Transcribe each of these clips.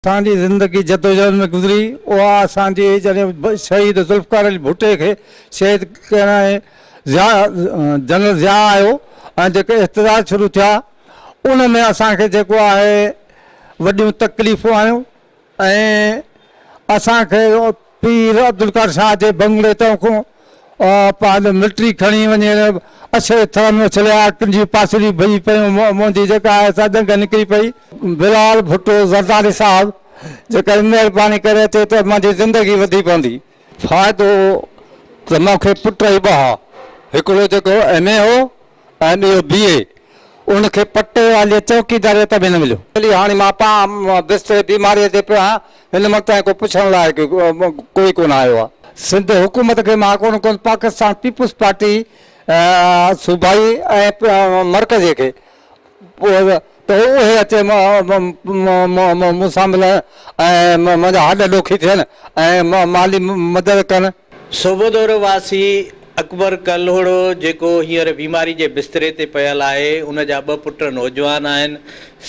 असांजी ज़िंदगी जदोजहद में गुज़री उहा असांजे जॾहिं शहीद ज़ुल्फ़िकार अली भुट्टे खे शहीद करण जनरल ज़िया आयो ऐं जेके इख़्तिजाज शुरू थिया उन में असांखे जेको आहे वॾियूं तकलीफ़ूं आयूं ऐं असांखे पीर अब्दुल कादर शाह जे बंगले तरफ़ों पंहिंजो मिलिट्री खणी वञे अछे थर में छलिया तुंहिंजी पासड़ी भई पियूं मुंहिंजी जेका आहे सा जंग निकिरी पई। बिलाल भुट्टो ज़रदारी साहब जेका महिरबानी करे अचे त मुंहिंजी ज़िंदगी वधी पवंदी। फ़ाइदो त मूंखे पुट ई ॿ हुआ, हिकिड़ो जेको MA हो ऐं ॿियो BA। उनखे पटे वाली चौकीदारी त बि न मिलियो। हाणे मां पाण बिस्तरे बीमारीअ ते पियो आहियां, हिन वक़्तु को पुछण लाइ कोई कोन आयो आहे। सिंध हुकूमत खे मां कोन पाकिस्तान पीपुल्स पार्टी सूबाई ऐं मर्कज़ी खे त उहे अचे मूंसां मिलण ऐं मुंहिंजा हॾ ॾोखी थियनि ऐं माली मदद कनि। सोबोदोर वासी अकबर कल्होड़ो जेको हींअर बीमारी जे बिस्तरे ते पियल आहे, उन जा 2 पुट नौजवान आहिनि।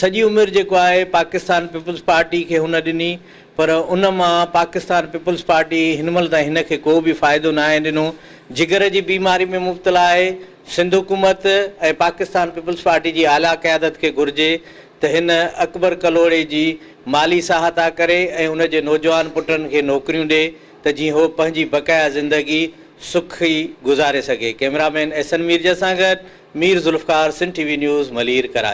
सॼी उमिरि जेको आहे पाकिस्तान पीपुल्स पार्टी खे हुन ॾिनी, पर उन मां पाकिस्तान पीपुल्स पार्टी हिन महिल ताईं हिन खे को बि फ़ाइदो न आहे ॾिनो। जिगर जी बीमारी में मुब्तला आहे। सिंध हुकूमत ऐं पाकिस्तान पीपुल्स पार्टी जी आला क़यादत खे घुरिजे त हिन अकबर कल्होड़े जी माली सहायता करे ऐं उन जे नौजवान पुटनि खे नौकरियूं ॾिए त जीअं हो पंहिंजी बक़ाया ज़िंदगी सुखी गुज़ारे सघे। कैमरामैन SN मीरजा सां गॾु मीर ज़ुल्फ़िकार, सिंध TV न्यूज़, मलीर, कराची।